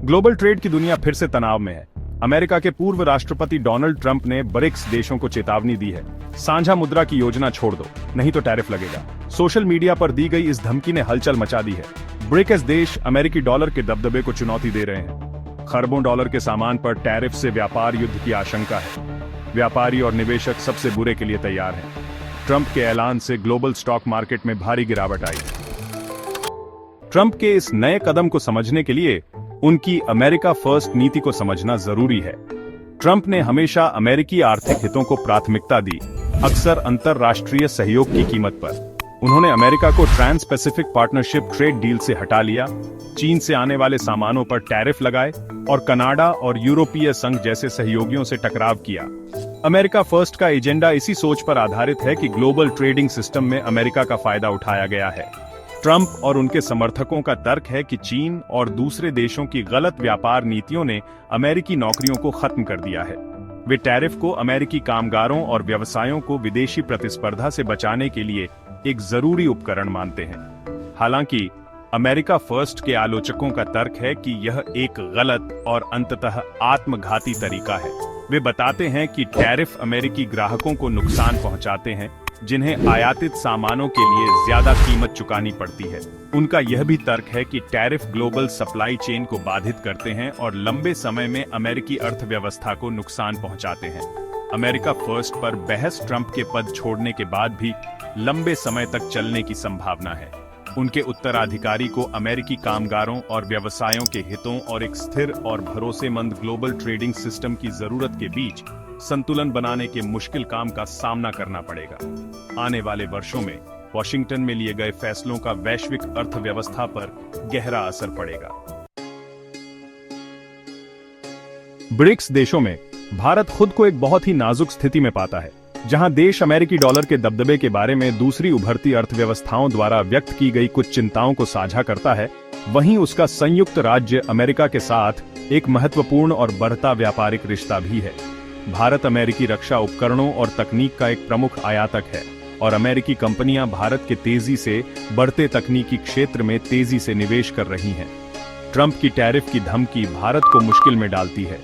Global trade की दुनिया फिर से तनाव में है। अमेरिका के पूर्व राष्ट्रपति डोनाल्ड ट्रंप ने ब्रिक्स देशों को चेतावनी दी है, साझा मुद्रा की योजना छोड़ दो, नहीं तो टैरिफ लगेगा। सोशल मीडिया पर दी गई इस धमकी ने हलचल मचा दी है। ब्रिक्स देश अमेरिकी डॉलर के दबदबे को चुनौती दे रहे हैं। खरबों डॉलर के सामान पर टैरिफ से व्यापार युद्ध की आशंका है। व्यापारी और निवेशक सबसे बुरे के लिए तैयार हैं। ट्रंप के ऐलान से ग्लोबल स्टॉक मार्केट में भारी गिरावट आई। ट्रंप के इस नए कदम को समझने के लिए उनकी अमेरिका फर्स्ट नीति को समझना जरूरी है। ट्रंप ने हमेशा अमेरिकी आर्थिक हितों को प्राथमिकता दी, अक्सर अंतरराष्ट्रीय सहयोग की कीमत पर। उन्होंने अमेरिका को Trans Pacific Partnership trade deal से हटा लिया, चीन से आने वाले सामानों पर टैरिफ लगाए और कनाडा और यूरोपीय संघ जैसे सहयोगियों से टकराव किया। अमेरिका फर्स्ट का एजेंडा इसी सोच पर आधारित है कि ग्लोबल ट्रेडिंग सिस्टम में अमेरिका का फायदा उठाया गया है। ट्रंप और उनके समर्थकों का तर्क है कि चीन और दूसरे देशों की गलत व्यापार नीतियों ने अमेरिकी नौकरियों को खत्म कर दिया है। वे टैरिफ को अमेरिकी कामगारों और व्यवसायों को विदेशी प्रतिस्पर्धा से बचाने के लिए एक जरूरी उपकरण मानते हैं। हालांकि अमेरिका फर्स्ट के आलोचकों का तर्क है कि यह एक गलत और अंततः आत्मघाती तरीका है। वे बताते हैं कि टैरिफ अमेरिकी ग्राहकों को नुकसान पहुंचाते हैं, जिन्हें आयातित सामानों के लिए ज्यादा कीमत चुकानी पड़ती है। उनका यह भी तर्क है कि टैरिफ ग्लोबल सप्लाई चेन को बाधित करते हैं और लंबे समय में अमेरिकी अर्थव्यवस्था को नुकसान पहुंचाते हैं। अमेरिका फर्स्ट पर बहस ट्रंप के पद छोड़ने के बाद भी लंबे समय तक चलने की संभावना है। उनके उत्तराधिकारी को अमेरिकी कामगारों और व्यवसायों के हितों और एक स्थिर और भरोसेमंद ग्लोबल ट्रेडिंग सिस्टम की जरूरत के बीच संतुलन बनाने के मुश्किल काम का सामना करना पड़ेगा। आने वाले वर्षों में वॉशिंगटन में लिए गए फैसलों का वैश्विक अर्थव्यवस्था पर गहरा असर पड़ेगा। ब्रिक्स देशों में भारत खुद को एक बहुत ही नाजुक स्थिति में पाता है। जहां देश अमेरिकी डॉलर के दबदबे के बारे में दूसरी उभरती अर्थव्यवस्थाओं द्वारा व्यक्त की गई कुछ चिंताओं को साझा करता है, वहीं उसका संयुक्त राज्य अमेरिका के साथ एक महत्वपूर्ण और बढ़ता व्यापारिक रिश्ता भी है। भारत अमेरिकी रक्षा उपकरणों और तकनीक का एक प्रमुख आयातक है और अमेरिकी कंपनियां भारत के तेजी से बढ़ते तकनीकी क्षेत्र में तेजी से निवेश कर रही हैं। ट्रंप की टैरिफ की धमकी भारत को मुश्किल में डालती है।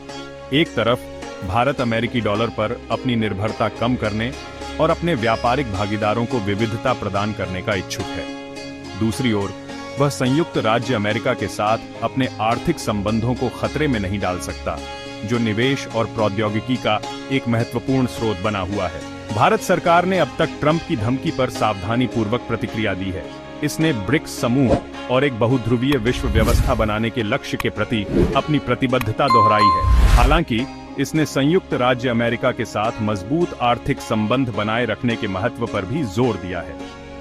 एक तरफ भारत अमेरिकी डॉलर पर अपनी निर्भरता कम करने और अपने व्यापारिक भागीदारों को विविधता प्रदान करने का इच्छुक है। दूसरी ओर वह संयुक्त राज्य अमेरिका के साथ अपने आर्थिक संबंधों को खतरे में नहीं डाल सकता, जो निवेश और प्रौद्योगिकी का एक महत्वपूर्ण स्रोत बना हुआ है। भारत सरकार ने अब तक ट्रंप की धमकी पर सावधानीपूर्वक प्रतिक्रिया दी है। इसने ब्रिक्स समूह और एक बहुध्रुवीय विश्व व्यवस्था बनाने के लक्ष्य के प्रति अपनी प्रतिबद्धता दोहराई है। हालांकि इसने संयुक्त राज्य अमेरिका के साथ मजबूत आर्थिक संबंध बनाए रखने के महत्व पर भी जोर दिया है।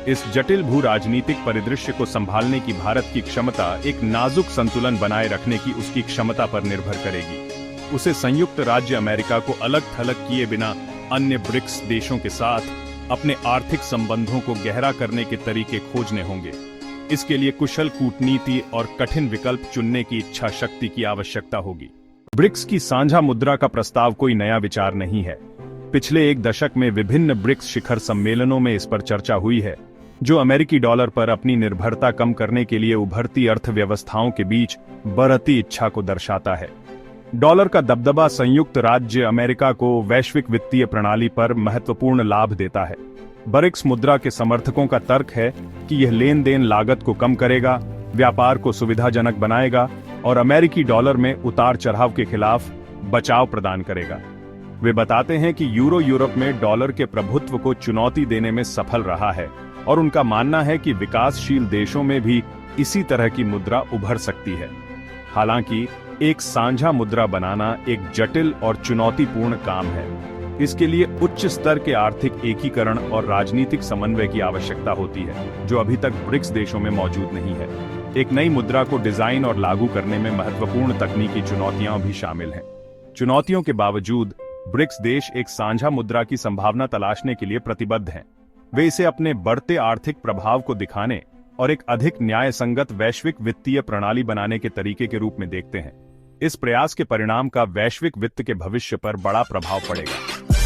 इस जटिल भू राजनीतिक परिदृश्य को संभालने की भारत की क्षमता एक नाजुक संतुलन बनाए रखने की उसकी क्षमता पर निर्भर करेगी। उसे संयुक्त राज्य अमेरिका को अलग थलग किए बिना अन्य ब्रिक्स देशों के साथ अपने आर्थिक संबंधों को गहरा करने के तरीके खोजने होंगे। इसके लिए कुशल कूटनीति और कठिन विकल्प चुनने की इच्छा शक्ति की आवश्यकता होगी। ब्रिक्स की साझा मुद्रा का प्रस्ताव कोई नया विचार नहीं है। पिछले एक दशक में विभिन्न ब्रिक्स शिखर सम्मेलनों में इस पर चर्चा हुई है, जो अमेरिकी डॉलर पर अपनी निर्भरता कम करने के लिए उभरती अर्थव्यवस्थाओं के बीच बढ़ती इच्छा को दर्शाता है। डॉलर का दबदबा संयुक्त राज्य अमेरिका को वैश्विक वित्तीय प्रणाली पर महत्वपूर्ण लाभ देता है। ब्रिक्स मुद्रा के समर्थकों का तर्क है कि यह लेन देन लागत को कम करेगा, व्यापार को सुविधाजनक बनाएगा और अमेरिकी डॉलर में उतार चढ़ाव के खिलाफ बचाव प्रदान करेगा। वे बताते हैं कि यूरोप में डॉलर के प्रभुत्व को चुनौती देने में सफल रहा है और उनका मानना है कि विकासशील देशों में भी इसी तरह की मुद्रा उभर सकती है। हालांकि एक साझा मुद्रा बनाना एक जटिल और चुनौतीपूर्ण काम है। इसके लिए उच्च स्तर के आर्थिक एकीकरण और राजनीतिक समन्वय की आवश्यकता होती है, जो अभी तक ब्रिक्स देशों में मौजूद नहीं है। एक नई मुद्रा को डिजाइन और लागू करने में महत्वपूर्ण तकनीकी चुनौतियां भी शामिल हैं। चुनौतियों के बावजूद ब्रिक्स देश एक साझा मुद्रा की संभावना तलाशने के लिए प्रतिबद्ध हैं। वे इसे अपने बढ़ते आर्थिक प्रभाव को दिखाने और एक अधिक न्यायसंगत वैश्विक वित्तीय प्रणाली बनाने के तरीके के रूप में देखते हैं। इस प्रयास के परिणाम का वैश्विक वित्त के भविष्य पर बड़ा प्रभाव पड़ेगा।